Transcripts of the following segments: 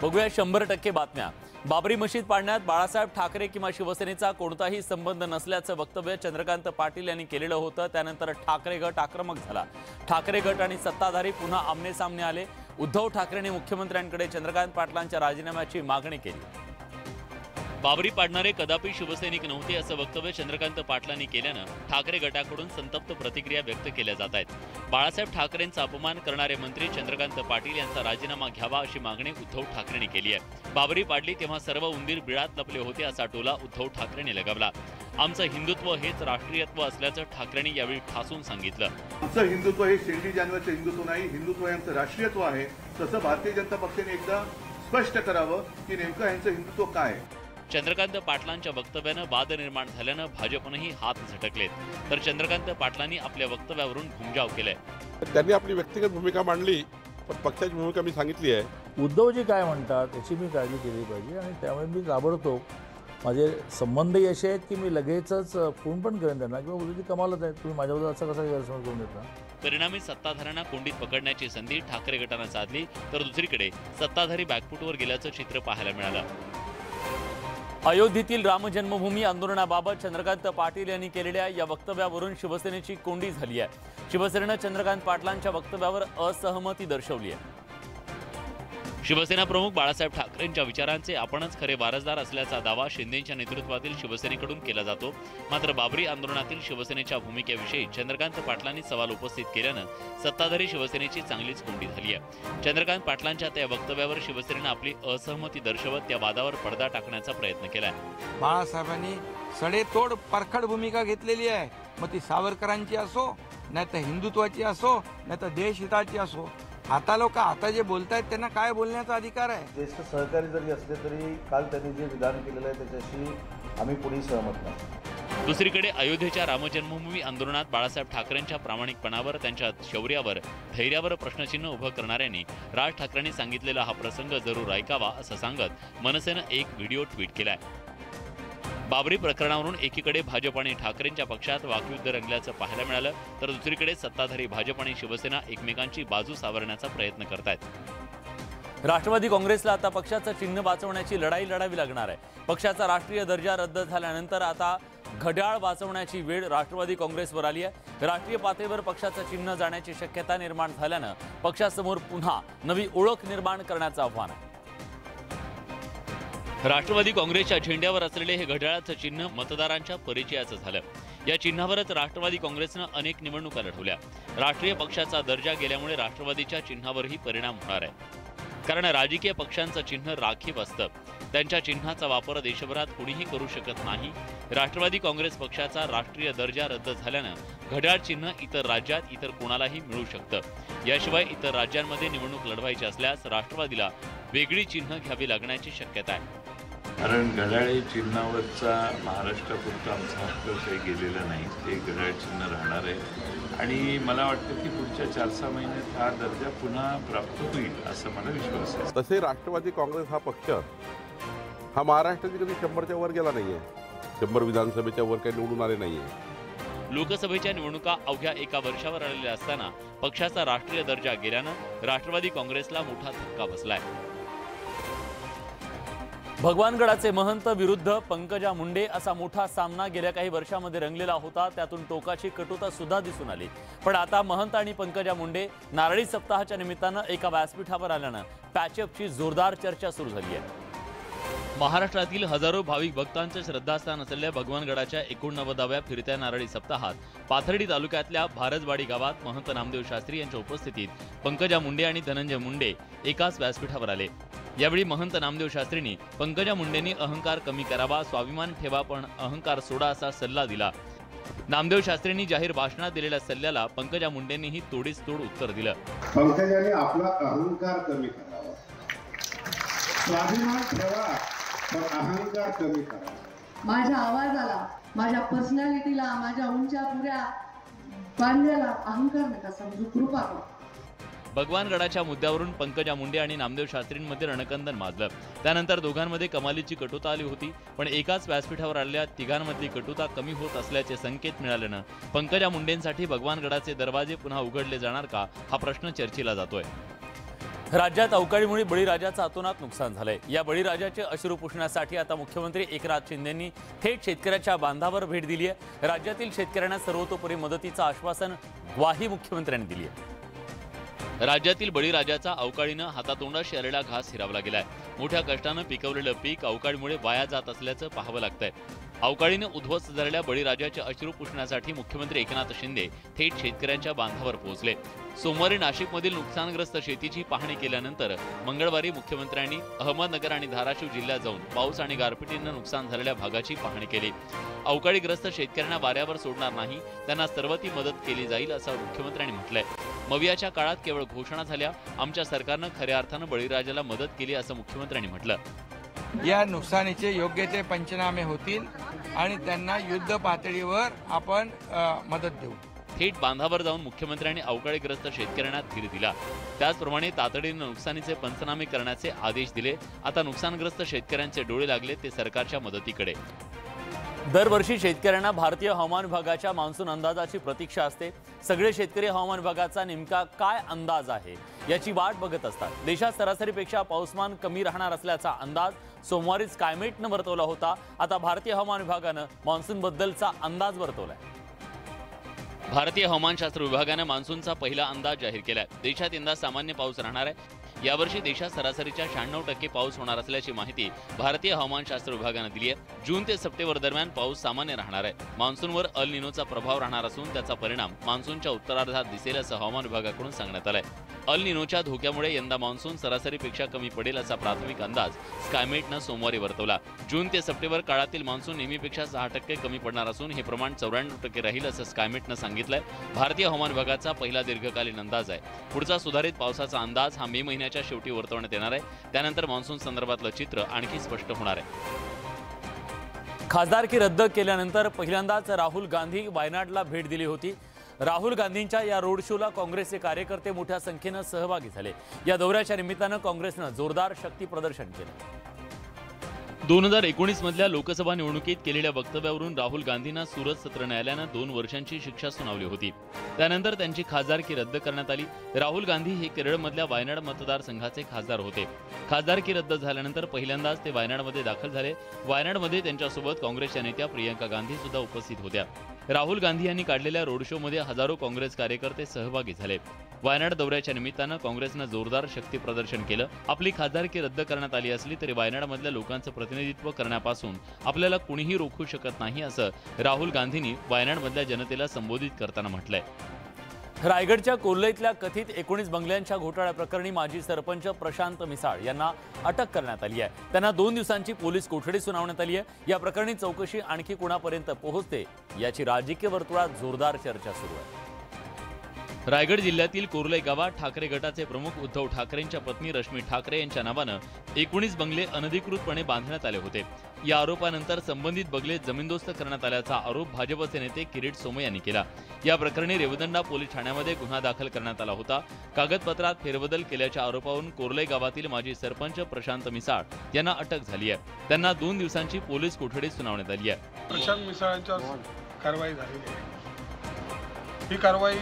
बघूया 100% बातम्या। बाबरी मशीद पाडण्यात बाळासाहेब ठाकरे किंवा शिवसेनेचा कोणताही संबंध नसल्याचं वक्तव्य चंद्रकांत पाटील यांनी केलेलं होतं। त्यानंतर ठाकरे गट आक्रमक झाला। ठाकरे गट आणि सत्ताधारी पुन्हा आमने-सामने आले। उद्धव ठाकरेंनी मुख्यमंत्र्यांकडे चंद्रकांत पाटलांच्या राजीनाम्याची मागणी केली। बाबरी पाडणारे कदापि शिवसैनिक नव्हते असं वक्तव्य चंद्रकांत पाटलांनी केल्यानं ठाकरे गटाकडून संतप्त प्रतिक्रिया व्यक्त केल्या जात आहेत। बाळासाहेब ठाकरेंचा अपमान करणारे मंत्री चंद्रकांत पाटील यांचा राजीनामा घ्यावा अशी मागणी उद्धव ठाकरेंनी केली आहे। बाबरी पाडली तेव्हा सर्व उंदीर बिळात लपले होते असा टोला उद्धव ठाकरेंनी लगावला। आमचं हिंदुत्व हेच राष्ट्रीयत्व असल्याचं ठाकरेंनी यावेळी ठासून सांगितलं। आमचं हिंदुत्व हे शेंडी जानवरचं हिंदुत्व नाही, हिंदुत्व हे आमचं राष्ट्रीयत्व आहे। तसं भारतीय जनता पक्षाने एकदा स्पष्ट करावं की नेमकं यांचं हिंदुत्व काय आहे। चंद्रकांत पाटलांच्या वक्तव्यानं वाद निर्माण झाल्यानं भाजपनेही हात झटकलेत, तर चंद्रकांत पाटलांनी आपल्या वक्तव्यावरून घुमजाव केलाय। त्यांनी आपली व्यक्तिगत भूमिका मांडली, पण पक्षाची भूमिका मी सांगितली आहे। उद्धवजी काय म्हणतात त्याची मी काळजी केली पाहिजे आणि त्यामुळे मी ताबडतोब माझे संबंधही असे आहेत की मी लगेचच फोन पण करेन त्यांना किंवा उद्धवजी कमालच आहे, तुम्ही माझ्याबद्दल असा कसा गैरसमज करून देता। परिणामी सत्ताधाऱ्यांना कोंडीत पकडण्याची संधी ठाकरे गटानं साधली, तर दुसरीकडे सत्ताधारी बॅकफुटवर गेल्याचं चित्र पाहायला मिळालं। अयोध्येतील राम जन्मभूमी आंदोलनाबाबत चंद्रकांत पाटील यांनी केलेल्या या वक्तव्यावरून शिवसेनेची कोंडी झाली आहे। शिवसेनेनं चंद्रकांत पाटलांच्या वक्तव्यावर असहमती दर्शवली आहे। शिवसेना प्रमुख बाळासाहेब ठाकरेंच्या विचारांचे आपणच खरे वारसदार असल्याचा दावा शिंदेंच्या नेतृत्वातील शिवसेनेकडून केला जातो। मात्र बाबरी आंदोलनातील शिवसेनेच्या भूमिकेविषयी चंद्रकांत पाटलांनी सवाल उपस्थित केल्यानं सत्ताधारी शिवसेनेची चांगलीच कोंडी झाली आहे। चंद्रकांत पाटलांच्या त्या वक्तव्यावर शिवसेनेनं आपली असहमती दर्शवत त्या वादावर पडदा टाकण्याचा प्रयत्न केलाय। बाळासाहेबांनी सडेतोड परखड भूमिका घेतलेली आहे, मग ती सावरकरांची असो, नाही तर हिंदुत्वाची असो, नाही तर देशहिताची असो। आता लोक आता जे बोलतायत त्यांना काय बोलण्याचा अधिकार आहे। ज्येष्ठ सहकारी जरी असले तरी काल त्यांनी जे विधान केलेलं आहे त्याच्याशी आम्ही पुढे सहमत नाही। दुसरीकडे अयोध्येच्या रामजन्मभूमी आंदोलनात बाळासाहेब ठाकरेंच्या प्रामाणिकपणावर, त्यांच्या शौर्यावर, धैर्यावर प्रश्नचिन्ह उभं करणाऱ्यांनी राज ठाकरेंनी सांगितलेला हा प्रसंग जरूर ऐकावा असं सांगत मनसेनं एक व्हिडिओ ट्विट केलाय। बाबरी प्रकरणावरून एकीकडे भाजप आणि ठाकरेंच्या पक्षात वाकयुद्ध रंगल्याचं पाहायला मिळालं, तर दुसरीकडे सत्ताधारी भाजप आणि शिवसेना एकमेकांची बाजू सावरण्याचा प्रयत्न करतायत। राष्ट्रवादी काँग्रेसला आता पक्षाचं चिन्ह वाचवण्याची लढाई लढावी लागणार आहे। पक्षाचा राष्ट्रीय दर्जा रद्द झाल्यानंतर आता घड्याळ वाचवण्याची वेळ राष्ट्रवादी काँग्रेसवर आली आहे। राष्ट्रीय पातळीवर पक्षाचं चिन्ह जाण्याची शक्यता निर्माण झाल्यानं पक्षासमोर पुन्हा नवी ओळख निर्माण करण्याचं आव्हान आहे। राष्ट्रवादी काँग्रेसच्या झेंड्यावर असलेले हे घड्याळाचं चिन्ह मतदारांच्या परिचयाचं झालं। या चिन्हावरच राष्ट्रवादी काँग्रेसनं अनेक निवडणुका लढवल्या। राष्ट्रीय पक्षाचा दर्जा गेल्यामुळे राष्ट्रवादीच्या चिन्हावरही परिणाम होणार आहे, कारण राजकीय पक्षांचं चिन्ह राखीव असतं, त्यांच्या चिन्हाचा वापर देशभरात कुणीही करू शकत नाही। राष्ट्रवादी काँग्रेस पक्षाचा राष्ट्रीय दर्जा रद्द झाल्यानं घड्याळ चिन्ह इतर राज्यात इतर कोणालाही मिळू शकतं। याशिवाय इतर राज्यांमध्ये निवडणूक लढवायची असल्यास राष्ट्रवादीला वेगळी चिन्ह घ्यावी लागण्याची शक्यता आहे। कारण घड्याळ चिन्हावरचा महाराष्ट्रापुरता आमचा हक्क काही गेलेला नाही, ते घड्याळ चिन्ह राहणार आहे आणि मला वाटतं की पुढच्या 4-6 महिन्यात हा दर्जा पुन्हा प्राप्त होईल असं मला विश्वास आहे। तसे राष्ट्रवादी काँग्रेस हा पक्ष हा महाराष्ट्रात कधी 100च्या वर गेला नाहीये, 100 विधानसभेच्या वर काही निवडून आले नाहीये। लोकसभेच्या निवडणुका अवघ्या एका वर्षावर आलेल्या असताना पक्षाचा राष्ट्रीय दर्जा गेल्यानं राष्ट्रवादी काँग्रेसला मोठा धक्का बसलाय। भगवानगडाचे महंत विरुद्ध पंकजा मुंडे असा मोठा सामना गेल्या काही वर्षांमध्ये रंगलेला होता, त्यातून टोकाची कटुता सुद्धा दिसून आली। पण आता महंत आणि पंकजा मुंडे नारळी सप्ताहाच्या निमित्तानं एका व्यासपीठावर आल्यानं पॅचअपची जोरदार चर्चा सुरू झाली आहे। महाराष्ट्रातील हजारो भाविक भक्तांचे श्रद्धास्थान असलेल्या भगवानगडाच्या 89व्या फिरत्या नारळी सप्ताहात पाथर्डी तालुक्यातल्या भारजवाडी गावात महंत नामदेव शास्त्री यांच्या उपस्थितीत पंकजा मुंडे आणि धनंजय मुंडे एकाच व्यासपीठावर आले। यावेळी महंत नामदेव शास्त्रींनी पंकजा मुंडेंनी अहंकार कमी करावा, स्वाभिमान ठेवा, पण अहंकार सोडा असा सल्ला दिला। नामदेव शास्त्रींनी जाहीर भाषणात दिलेल्या सल्ल्याला पंकजा मुंडेंनीही तोडीस तोड उत्तर दिलं। पंकजाने आपला अहंकार कमी करावा, स्वाभिमान ठेवा, पण अहंकार कमी करा। माझ्या आवाजाला, माझ्या पर्सनॅलिटीला, माझ्या उंच्या पुऱ्या बांध्याला अहंकार नका समजू, कृपा करा। भगवानगडाच्या मुद्द्यावरून पंकजा मुंडे आणि नामदेव शास्त्रींमध्ये रणकंदन माजलं। त्यानंतर दोघांमध्ये कमालीची कटुता आली होती, पण एकाच व्यासपीठावर आलेल्या तिघांमधली कटुता कमी होत असल्याचे संकेत मिळाल्यानं पंकजा मुंडेंसाठी भगवानगडाचे दरवाजे पुन्हा उघडले जाणार का हा प्रश्न चर्चेला जातोय। राज्यात अवकाळीमुळे बळीराजाचं अतोनात नुकसान झालंय। या बळीराजाचे अश्रू पुसण्यासाठी आता मुख्यमंत्री एकनाथ शिंदेंनी थेट शेतकऱ्याच्या बांधावर भेट दिली आहे। राज्यातील शेतकऱ्यांना सर्वतोपरी मदतीचं आश्वासन ग्वाही मुख्यमंत्र्यांनी दिली आहे। राज्यातील बळीराजाचा अवकाळीनं हातातोंडाशी आलेला घास हिरावला गेलाय। मोठ्या कष्टानं पिकवलेलं पीक अवकाळीमुळे वाया जात असल्याचं पाहावं लागतंय। अवकाळीनं उद्ध्वस्त झालेल्या बळीराजाचे अश्रू पुसण्यासाठी मुख्यमंत्री एकनाथ शिंदे थेट शेतकऱ्यांच्या बांधावर पोहोचले। सोमवारी नाशिकमधील नुकसानग्रस्त शेतीची पाहणी केल्यानंतर मंगळवारी मुख्यमंत्र्यांनी अहमदनगर आणि धाराशिव जिल्ह्यात जाऊन पाऊस आणि गारपिटीनं नुकसान झालेल्या भागाची पाहणी केली। अवकाळीग्रस्त शेतकऱ्यांना वाऱ्यावर सोडणार नाही, त्यांना सर्व ती मदत केली जाईल असं मुख्यमंत्र्यांनी म्हटलंय। मवियाच्या काळात केवळ घोषणा झाल्या, आमच्या सरकारनं खऱ्या अर्थानं बळीराजाला मदत केली असं मुख्यमंत्र्यांनी म्हटलं। या नुकसानीचे योग्य ते पंचनामे होतील आणि त्यांना युद्ध पातळीवर आपण मदत देऊ। थेट बांधावर जाऊन मुख्यमंत्र्यांनी अवकाळीग्रस्त शेतकऱ्यांना धीर दिला। त्याचप्रमाणे तातडीने नुकसानीचे पंचनामे करण्याचे आदेश दिले। आता नुकसानग्रस्त शेतकऱ्यांचे डोळे लागले ते सरकारच्या मदतीकडे। दरवर्षी शेतकऱ्यांना भारतीय हवामान विभागाच्या मान्सून अंदाजाची प्रतीक्षा असते। सगळे शेतकरी हवामान विभागाचा नेमका काय अंदाज आहे याची वाट बघत असतात। देशात सरासरीपेक्षा पाऊसमान कमी राहणार असल्याचा अंदाज सोमवारीच स्कायमेटनं वर्तवला होता। आता भारतीय हवामान विभागानं मान्सून बद्दलचा अंदाज वर्तवलाय। भारतीय हवामानशास्त्र विभागाने मान्सूनचा पहिला अंदाज जाहीर केलाय। देशात यंदा सामान्य पाऊस राहणार आहे। यावर्षी देशात सरासरीच्या 96% पाऊस होणार असल्याची माहिती भारतीय हवामानशास्त्र विभागाने दिली आहे। जून ते सप्टेंबर दरम्यान पाऊस सामान्य राहणार आहे। मान्सूनवर अल निनोचा प्रभाव राहणार असून त्याचा परिणाम मान्सूनच्या उत्तरार्धात दिसेल असं हवामान विभागाकडून सांगण्यात आलंय। अल निनोच्या धोक्यामुळे यंदा मान्सून सरासरीपेक्षा कमी पडेल असा प्राथमिक अंदाज स्कायमेटनं सोमवारी वर्तवला। जून ते सप्टेंबर काळातील मान्सून नेहमीपेक्षा 6% कमी पडणार असून हे प्रमाण 94% राहील असं स्कायमेटनं सांगितलंय। भारतीय हवामान विभागाचा पहिला दीर्घकालीन अंदाज आहे। पुढचा सुधारित पावसाचा अंदाज हा मे महिन्याच्या शेवटी वर्तवण्यात येणार आहे। त्यानंतर मान्सून संदर्भातलं चित्र आणखी स्पष्ट होणार आहे। खासदारकी रद्द केल्यानंतर पहिल्यांदाच राहुल गांधी वायनाडला भेट दिली होती। राहुल गांधींच्या या रोड शोला काँग्रेसचे कार्यकर्ते मोठ्या संख्येनं सहभागी झाले। या दौऱ्याच्या निमित्तानं काँग्रेसनं जोरदार शक्ती प्रदर्शन केलं। 2019 मधल्या लोकसभा निवडणुकीत केलेल्या वक्तव्यावरून राहुल गांधींना सुरत सत्र न्यायालयानं 2 वर्षांची शिक्षा सुनावली होती। त्यानंतर त्यांची खासदारकी रद्द करण्यात आली। राहुल गांधी हे केरळमधल्या वायनाड मतदारसंघाचे खासदार होते। खासदारकी रद्द झाल्यानंतर पहिल्यांदाच ते वायनाडमध्ये दाखल झाले। वायनाडमध्ये त्यांच्यासोबत काँग्रेसच्या नेत्या प्रियंका गांधी सुद्धा उपस्थित होत्या। राहुल गांधी यांनी काढलेल्या रोड शोमध्ये हजारो काँग्रेस कार्यकर्ते सहभागी झाले। वायनाड दौऱ्याच्या निमित्तानं काँग्रेसनं जोरदार शक्ती प्रदर्शन केलं। आपली खासदारकी रद्द करण्यात आली असली तरी वायनाडमधल्या लोकांचं प्रतिनिधित्व करण्यापासून आपल्याला कुणीही रोखू शकत नाही असं राहुल गांधींनी वायनाडमधल्या जनतेला संबोधित करताना म्हटलंय। रायगडच्या कोल्हईतल्या कथित 19 बंगल्यांच्या घोटाळ्याप्रकरणी माजी सरपंच प्रशांत मिसाळ यांना अटक करण्यात आली आहे। त्यांना 2 दिवसांची पोलीस कोठडी सुनावण्यात आली आहे। या प्रकरणी चौकशी आणखी कुणापर्यंत पोहोचते याची राजकीय वर्तुळात जोरदार चर्चा सुरू आहे। रायगड जिल्ह्यातील कोर्लई गावात ठाकरे गटाचे प्रमुख उद्धव ठाकरेंच्या पत्नी रश्मी ठाकरे यांच्या नावानं 19 बंगले अनधिकृतपणे बांधण्यात आले होते। या आरोपानंतर संबंधित बंगले जमीनदोस्त करण्यात आल्याचा आरोप भाजपचे नेते किरीट सोमय्या यांनी केला। या प्रकरणी रेवदंडा पोलीस ठाण्यामध्ये गुन्हा दाखल करण्यात आला होता। कागदपत्रात फेरबदल केल्याच्या आरोपावरून कोर्लई गावातील माजी सरपंच प्रशांत मिसाळ यांना अटक झाली आहे। त्यांना 2 दिवसांची पोलीस कोठडी सुनावण्यात आली आहे। प्रशांत मिसाळांच्यावर कारवाई झालेली आहे। ही कारवाई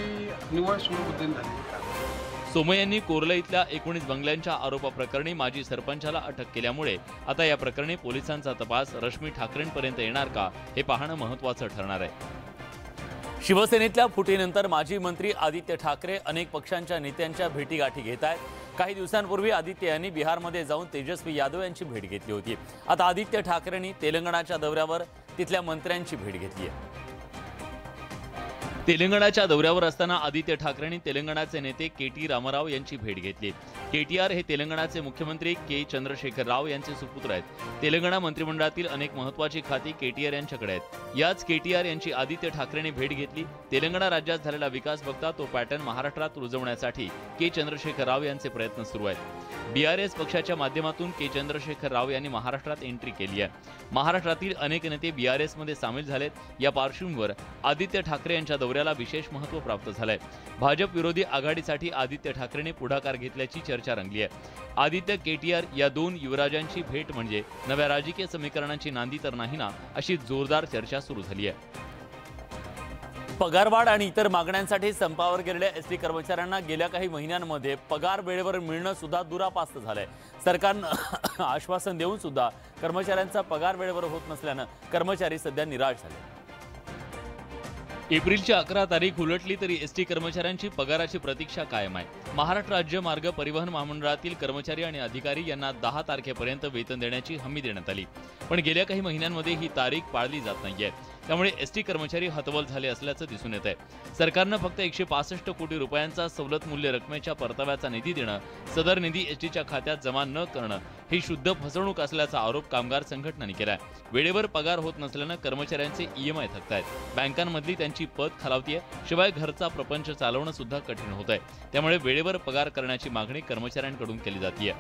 निव्वळ सुलभतेने झाली। सोमय्या यांनी कोर्लईतल्या 19 बंगल्यांच्या आरोपाप्रकरणी माजी सरपंचाला अटक केल्यामुळे आता या प्रकरणी पोलिसांचा तपास रश्मी ठाकरेंपर्यंत येणार का हे पाहणं महत्त्वाचं ठरणार आहे। शिवसेनेतल्या फुटीनंतर माजी मंत्री आदित्य ठाकरे अनेक पक्षांच्या नेत्यांच्या भेटीगाठी घेत आहेत। काही दिवसांपूर्वी आदित्य यांनी बिहारमध्ये जाऊन तेजस्वी यादव यांची भेट घेतली होती। आता आदित्य ठाकरेंनी तेलंगणाच्या दौऱ्यावर तिथल्या मंत्र्यांची भेट घेतली आहे। तेलंगणाच्या दौऱ्यावर असताना आदित्य ठाकरेंनी तेलंगणाचे नेते के.टी. रामाराव यांची भेट घेतली। के.टी.आर. हे तेलंगणाचे मुख्यमंत्री के. चंद्रशेखर राव यांचे सुपुत्र आहेत। तेलंगणा मंत्रिमंडळातील अनेक महत्त्वाची खाती के.टी.आर. यांच्याकडे आहेत। याच के.टी.आर. यांची आदित्य ठाकरेंनी भेट घेतली। तेलंगणा राज्यात झालेला विकास बघता तो पॅटर्न महाराष्ट्रात रुजवण्यासाठी के. चंद्रशेखर राव यांचे प्रयत्न सुरू आहेत। बीआरएस पक्षाच्या माध्यमातून के. चंद्रशेखर राव यांनी महाराष्ट्रात एंट्री केली आहे। महाराष्ट्रातील अनेक नेते बीआरएसमध्ये सामील झालेत। या पार्श्वभूमीवर आदित्य ठाकरे यांच्या दौऱ्याला विशेष महत्त्व प्राप्त झालंय। भाजप विरोधी आघाडीसाठी आदित्य ठाकरेंनी पुढाकार घेतल्याची चर्चा रंगली आहे। आदित्य के.टी.आर. या 2 युवराजांची भेट म्हणजे नव्या राजकीय समीकरणांची नांदी तर नाही ना, अशी जोरदार चर्चा सुरू झाली आहे। पगारवाढ आणि इतर मागण्यांसाठी संपावर गेलेल्या एसटी कर्मचाऱ्यांना गेल्या काही महिन्यांमध्ये पगार वेळेवर मिळणं सुद्धा दुरापास्त झालंय। सरकारनं आश्वासन देऊन सुद्धा कर्मचाऱ्यांचा पगार वेळेवर होत नसल्यानं कर्मचारी सध्या निराश झाले। एप्रिलची 11 तारीख उलटली तरी एसटी कर्मचाऱ्यांची पगाराची प्रतीक्षा कायम आहे। महाराष्ट्र राज्य मार्ग परिवहन महामंडळातील कर्मचारी आणि अधिकारी यांना 10 तारखेपर्यंत वेतन देण्याची हमी देण्यात आली, पण गेल्या काही महिन्यांमध्ये ही तारीख पाळली जात नाहीये। त्यामुळे एसटी कर्मचारी हतबल झाले असल्याचं दिसून येत आहे। सरकारनं फक्त 165 कोटी रुपयांचा सवलत मूल्य रकमेच्या परताव्याचा निधी देणं, सदर निधी एसटीच्या खात्यात जमा न करणं ही शुद्ध फसवणूक असल्याचा आरोप कामगार संघटनांनी केलाय। वेळेवर पगार होत नसल्यानं कर्मचाऱ्यांचे ईएमआय थकतायत, बँकांमधली त्यांची पत खालावतीये, शिवाय घरचा प्रपंच चालवणं सुद्धा कठीण होत आहे। त्यामुळे वेळेवर पगार करण्याची मागणी कर्मचाऱ्यांकडून केली जातीये।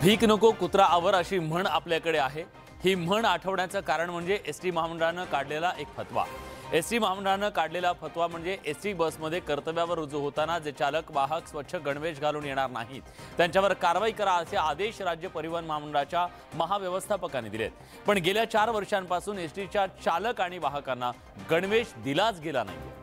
भीक नको कुत्रा आवर अशी म्हण आपल्याकडे आहे। ही म्हण आठवण्याचं कारण म्हणजे एसटी महामंडळानं काढलेला एक फतवा। एसटी महामंडळानं काढलेला फतवा म्हणजे एसटी बसमध्ये कर्तव्यावर रुजू होताना जे चालक वाहक स्वच्छ गणवेश घालून येणार नाहीत त्यांच्यावर कारवाई करा असे आदेश राज्य परिवहन महामंडळाच्या महाव्यवस्थापकांनी दिलेत। पण गेल्या 4 वर्षांपासून एसटीच्या चालक आणि वाहकांना गणवेश दिलाच गेला नाही।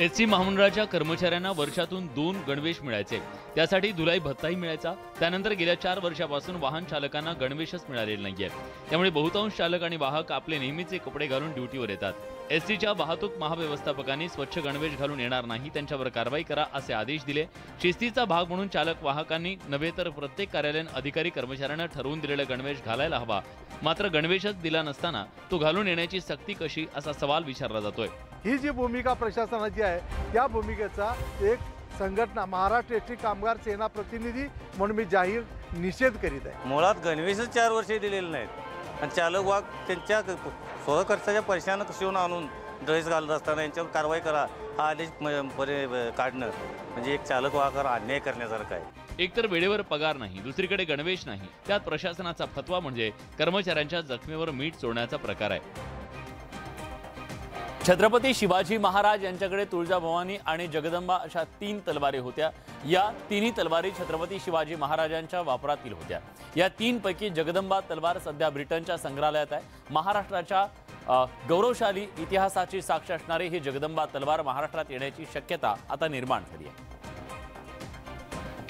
एसटी महामंडळाच्या कर्मचाऱ्यांना वर्षातून 2 गणवेश मिळायचे, त्यासाठी धुलाई भत्ताही मिळायचा। त्यानंतर गेल्या 4 वर्षापासून वाहन चालकांना गणवेशच मिळालेले नाहीये। त्यामुळे बहुतांश चालक आणि वाहक आपले नेहमीचे कपडे घालून ड्युटीवर येतात। एसटीच्या वाहतूक महाव्यवस्थापकांनी स्वच्छ गणवेश घालून येणार नाही त्यांच्यावर कारवाई करा असे आदेश दिले। शिस्तीचा भाग म्हणून चालक वाहकांनी नव्हे तर प्रत्येक कार्यालयीन अधिकारी कर्मचाऱ्यांना ठरवून दिलेला गणवेश घालायला हवा, मात्र गणवेशच दिला नसताना तो घालून येण्याची सक्ती कशी असा सवाल विचारला जातोय। ही जी भूमिका प्रशासनाची आहे त्या भूमिकेचा एक संघटना महाराष्ट्र एसटी कामगार सेना प्रतिनिधी म्हणून मी जाहीर निषेध करीत आहे। मुळात गणवेशच 4 वर्षे दिलेले नाहीत आणि चालक वाहक त्यांच्या स्वखर्चाच्या पैशानं कशी आणून ड्रेस घालत असताना यांच्यावर कारवाई करा हा आदेश काढणं म्हणजे एक चालक वाहकावर अन्याय करण्यासारखं आहे। एकतर वेळेवर पगार नाही, दुसरीकडे गणवेश नाही, त्यात प्रशासनाचा फतवा म्हणजे कर्मचाऱ्यांच्या जखमेवर मीठ चोळण्याचा प्रकार आहे। छत्रपती शिवाजी महाराज यांच्याकडे तुळजाभवानी आणि जगदंबा अशा 3 तलवारी होत्या। या तिन्ही तलवारी छत्रपती शिवाजी महाराजांच्या वापरातील होत्या। या 3 पैकी जगदंबा तलवार सध्या ब्रिटनच्या संग्रहालयात आहे। महाराष्ट्राच्या गौरवशाली इतिहासाची साक्ष असणारी ही जगदंबा तलवार महाराष्ट्रात येण्याची शक्यता आता निर्माण झाली आहे।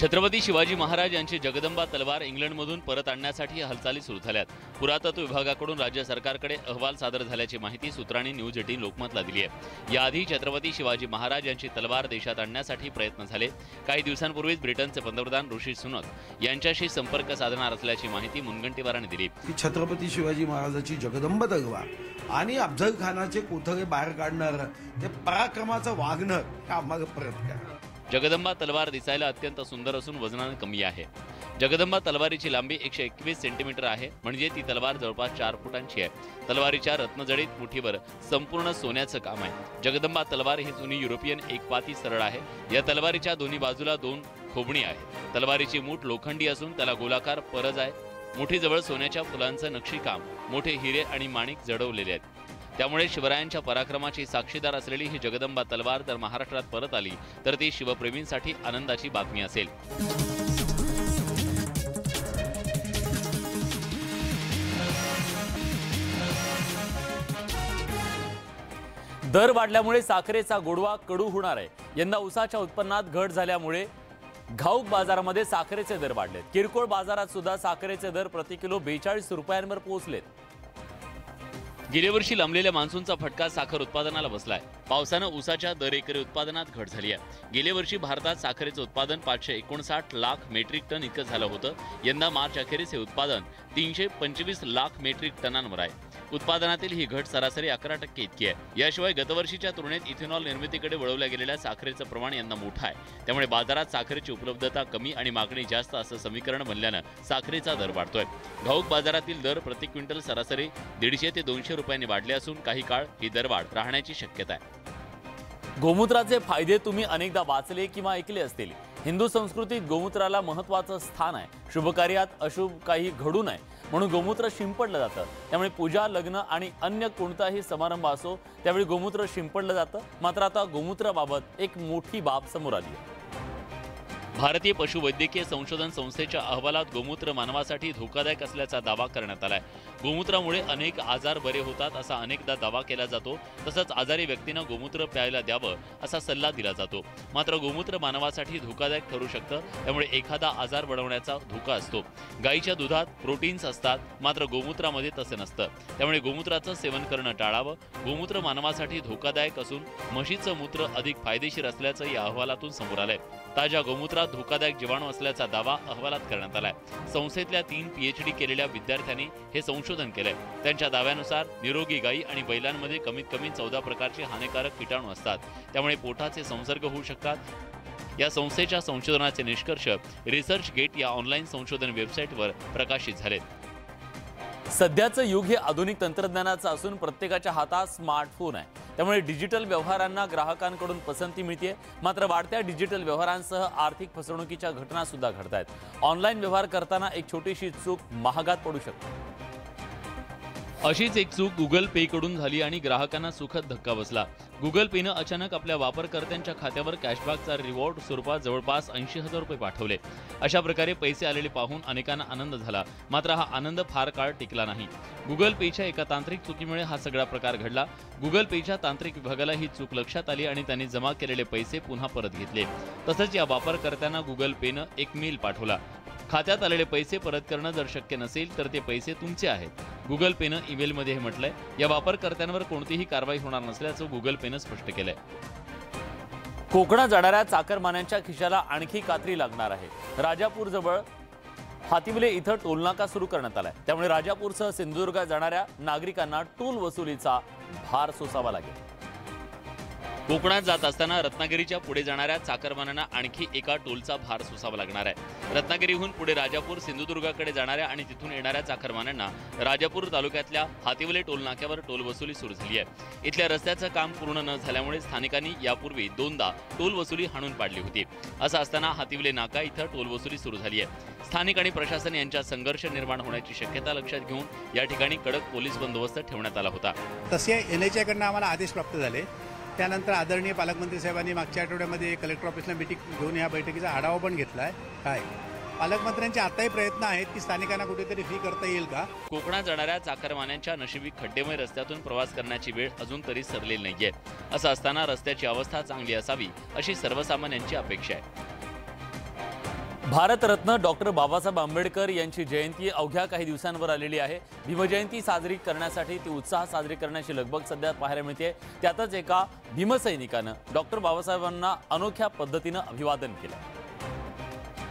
छत्रपती शिवाजी महाराज यांची जगदंबा तलवार इंग्लंडमधून परत आणण्यासाठी हालचाली सुरू झाल्यात। पुरातत्व विभागाकडून राज्य सरकारकडे अहवाल सादर झाल्याची माहिती सूत्रांनी न्यूज 18 लोकमतला दिली आहे। याआधी छत्रपती शिवाजी महाराज यांची तलवार देशात आणण्यासाठी प्रयत्न झाले। काही दिवसांपूर्वीच ब्रिटनचे पंतप्रधान ऋषी सुनक यांच्याशी संपर्क साधणार असल्याची माहिती मुनगंटीवारांनी दिली। छत्रपती शिवाजी महाराजांची जगदंबा तलवार आणि अफजल खानाचे कोथळे बाहेर काढणार ते पराक्रमाचं वागणं हे आम्हाला परत करा। जगदंबा तलवार दिसायला अत्यंत सुंदर असून वजनाने कमी आहे। जगदंबा तलवारीची लांबी 121 सेंटीमीटर आहे, म्हणजे ती तलवार जवळपास 4 फुटांची आहे। तलवारीच्या रत्नजडीत मुठीवर संपूर्ण सोन्याचं काम आहे। जगदंबा तलवार ही जुनी युरोपियन एकपाती सरळ आहे। या तलवारीच्या दोन्ही बाजूला 2 खोबणी आहेत। तलवारीची मूठ लोखंडी असून त्याला गोलाकार परज आहे। मुठीजवळ सोन्याच्या फुलांचं नक्षीकाम, मोठे हिरे आणि माणिक जडवलेले आहेत। त्यामुळे शिवरायांच्या पराक्रमाची साक्षीदार असलेली ही जगदंबा तलवार जर महाराष्ट्रात परत आली तर ती शिवप्रेमींसाठी आनंदाची बातमी असेल। दर वाढल्यामुळे साखरेचा गोडवा कडू होणार आहे। यंदा ऊसाच्या उत्पन्नात घट झाल्यामुळे घाऊक बाजारामध्ये साखरेचे दर वाढलेत। किरकोळ बाजारात सुद्धा साखरेचे दर प्रति किलो 42 रुपयांवर पोहोचलेत। गेल्या वर्षी लांबलेल्या मान्सूनचा फटका साखर उत्पादनाला बसलाय। पावसानं ऊसाच्या दर एकरी उत्पादनात घट झाली आहे। गेल्या वर्षी भारतात साखरेचं उत्पादन 559 लाख मेट्रिक टन इतकं झालं होतं। यंदा मार्च अखेरीस हे उत्पादन 325 लाख मेट्रिक टनांवर आहे। उत्पादनातील ही घट सरासरी 11% इतकी आहे। याशिवाय गतवर्षीच्या तुलनेत इथेनॉल निर्मितीकडे वळवल्या गेलेल्या साखरेचं प्रमाण यंदा मोठं आहे। त्यामुळे बाजारात साखरेची उपलब्धता कमी आणि मागणी जास्त असं समीकरण बनल्यानं साखरेचा दर वाढतोय। घाऊक बाजारातील दर प्रति क्विंटल सरासरी 150 ते 200 रुपयांनी वाढले असून काही काळ ही दरवाढ राहण्याची शक्यता आहे। गोमूत्राचे फायदे तुम्ही अनेकदा वाचले किंवा ऐकले असतील। हिंदू संस्कृतीत गोमूत्राला महत्त्वाचं स्थान आहे। शुभ कार्यात अशुभ काही घडू नये म्हणून गोमूत्र शिंपडलं जातं। त्यामुळे पूजा, लग्न आणि अन्य कोणताही समारंभ असो त्यावेळी गोमूत्र शिंपडलं जातं। मात्र आता गोमूत्राबाबत एक मोठी बाब समोर आली आहे। भारतीय पशुवैद्यकीय संशोधन संस्थेच्या अहवालात गोमूत्र मानवासाठी धोकादायक असल्याचा दावा करण्यात आलाय। गोमूत्रामुळे अनेक आजार बरे होतात असा अनेकदा दावा केला जातो। तसंच आजारी व्यक्तींना गोमूत्र प्यायला द्यावं असा सल्ला दिला जातो। मात्र गोमूत्र मानवासाठी धोकादायक ठरू शकतं, त्यामुळे एखादा आजार बनवण्याचा धोका असतो। गाईच्या दुधात प्रोटीन्स असतात, मात्र गोमूत्रामध्ये तसे नसतं, त्यामुळे गोमूत्राचं सेवन करणं टाळावं। गोमूत्र मानवासाठी धोकादायक असून म्हशीचं मूत्र अधिक फायदेशीर असल्याचं या अहवालातून समोर आलंय। ताज्या गोमूत्रात धोकादायक जीवाणू असल्याचा दावा अहवालात करण्यात आलाय। संस्थेतल्या 3 PhD केलेल्या विद्यार्थ्यांनी हे संशोधन केलंय। त्यांच्या दाव्यानुसार निरोगी गायी आणि बैलांमध्ये कमीत कमी 14 प्रकारचे हानिकारक कीटाणू असतात, त्यामुळे पोटाचे संसर्ग होऊ शकतात। या संस्थेच्या संशोधनाचे निष्कर्ष रिसर्च गेट या ऑनलाईन संशोधन वेबसाईटवर प्रकाशित झालेत। सध्याचं युग हे आधुनिक तंत्रज्ञानाचं असून प्रत्येकाच्या हातात स्मार्टफोन आहे, त्यामुळे डिजिटल व्यवहारांना ग्राहकांकडून पसंती मिळते। मात्र वाढत्या डिजिटल व्यवहारांसह आर्थिक फसवणुकीच्या घटना सुद्धा घडतायत। ऑनलाईन व्यवहार करताना एक छोटीशी चूक महागात पडू शकते। अशीच एक चूक गुगल पे कडून झाली आणि ग्राहकांना सुखद धक्का बसला। गुगल पेनं अचानक आपल्या वापरकर्त्यांच्या खात्यावर कॅशबॅकचा रिवॉर्ड स्वरूपात जवळपास 80,000 रुपये पाठवले। अशा प्रकारे पैसे आलेले पाहून अनेकांना आनंद झाला, मात्र हा आनंद फार काळ टिकला नाही। गुगल पेच्या एका तांत्रिक चुकीमुळे हा सगळा प्रकार घडला। गुगल पेच्या तांत्रिक विभागाला ही चूक लक्षात आली आणि त्यांनी जमा केलेले पैसे पुन्हा परत घेतले। तसंच या वापरकर्त्यांना गुगल पेनं एक मेल पाठवला। खात्यात आलेले पैसे परत करणं जर शक्य नसेल तर ते पैसे तुमचे आहेत, गुगल पेनं ईमेलमध्ये हे म्हटलंय। या वापरकर्त्यांवर कोणतीही कारवाई होणार नसल्याचं गुगल पेनं स्पष्ट केलंय। कोकणात जाणाऱ्या चाकरमान्यांच्या खिशाला आणखी कात्री लागणार आहे। राजापूर जवळ हातिवले इथं टोलनाका सुरू करण्यात आलाय, त्यामुळे राजापूरसह सिंधुदुर्गात जाणाऱ्या नागरिकांना टोल वसुलीचा भार सोसावा लागेल। कोकणात जात असताना रत्नागिरीच्या पुढे जाणाऱ्या चाकरमान्यांना आणखी एका टोलचा भार सोसावा लागणार आहे। रत्नागिरीहून पुढे राजापूर सिंधुदुर्गाकडे जाणाऱ्या आणि तिथून येणाऱ्या चाकरमान्यांना राजापूर तालुक्यातल्या हातिवले टोल नाक्यावर टोल वसुली सुरू झाली आहे। इथल्या रस्त्याचं काम पूर्ण न झाल्यामुळे स्थानिकांनी यापूर्वी 2दा टोल वसुली हाणून पाडली होती। असं असताना हातिवले नाका इथं टोल वसुली सुरू झाली आहे। स्थानिक आणि प्रशासन यांच्यात संघर्ष निर्माण होण्याची शक्यता लक्षात घेऊन या ठिकाणी कडक पोलीस बंदोबस्त ठेवण्यात आला होता। तसे NHA कडून आम्हाला आदेश प्राप्त झाले। त्यानंतर आदरणीय पालकमंत्री साहेबांनी मागच्या आठवड्यामध्ये कलेक्टर ऑफिसला मीटिंग घेऊन या बैठकीचा आढावा पण घेतला आहे। काय पालकमंत्र्यांचे आताही प्रयत्न आहेत की स्थानिकांना कुठेतरी फ्री करता येईल का। कोकणात जाणाऱ्या चाकरमान्यांच्या नशिबी खड्डेमय रस्त्यातून प्रवास करण्याची वेळ अजून तरी सरलेली नाहीये। असं असताना रस्त्याची अवस्था चांगली असावी अशी सर्वसामान्यांची अपेक्षा आहे। भारतरत्न डॉक्टर बाबासाहेब आंबेडकर यांची जयंती अवघ्या काही दिवसांवर आलेली आहे। भीमजयंती साजरी करण्यासाठी ती उत्साह साजरी करण्याची लगबग सध्या पाहायला मिळते। त्यातच एका भीमसैनिकानं डॉक्टर बाबासाहेबांना अनोख्या पद्धतीनं अभिवादन केलं।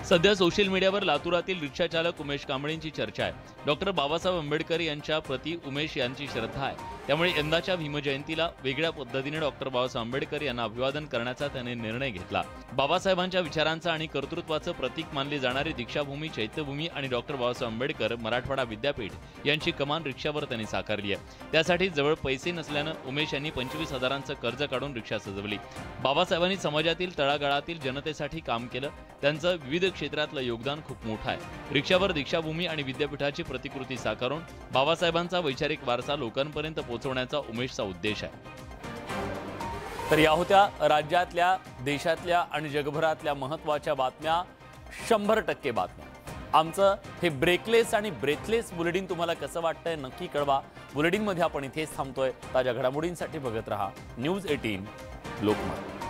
सध्या सोशल मीडियावर लातूरातील रिक्षा चालक उमेश कांबळेंची चर्चा आहे। डॉक्टर बाबासाहेब आंबेडकर यांच्या प्रति उमेश यांची श्रद्धा आहे, त्यामुळे यंदाच्या भीमजयंतीला वेगळ्या पद्धतीने डॉक्टर बाबासाहेब आंबेडकर यांना अभिवादन करण्याचा त्याने निर्णय घेतला। बाबासाहेबांच्या विचारांचं आणि कर्तृत्वाचं प्रतीक मानली जाणारी दीक्षाभूमी, चैत्यभूमी आणि डॉक्टर बाबासाहेब आंबेडकर मराठवाडा विद्यापीठ यांची कमान रिक्षावर त्यांनी साकारली आहे। त्यासाठी जवळ पैसे नसल्यानं उमेश यांनी 25,000चं कर्ज काढून रिक्षा सजवली। बाबासाहेबांनी समाजातील तळागाळातील जनतेसाठी काम केलं, त्यांचं विविध क्षेत्रातलं योगदान खूप मोठं आहे। रिक्षावर दीक्षाभूमी आणि विद्यापीठाची प्रतिकृती साकारून बाबासाहेबांचा वैचारिक वारसा लोकांपर्यंत पोहोचवण्याचा उमेशचा उद्देश आहे। तर या होत्या राज्यातल्या, देशातल्या आणि जगभरातल्या महत्त्वाच्या बातम्या, 100% बातम्या। आमचं हे ब्रेकलेस आणि ब्रेथलेस बुलेटिन तुम्हाला कसं वाटतंय नक्की कळवा। बुलेटिनमध्ये आपण इथेच थांबतोय। ताज्या घडामोडींसाठी बघत रहा न्यूज 18 लोकमत।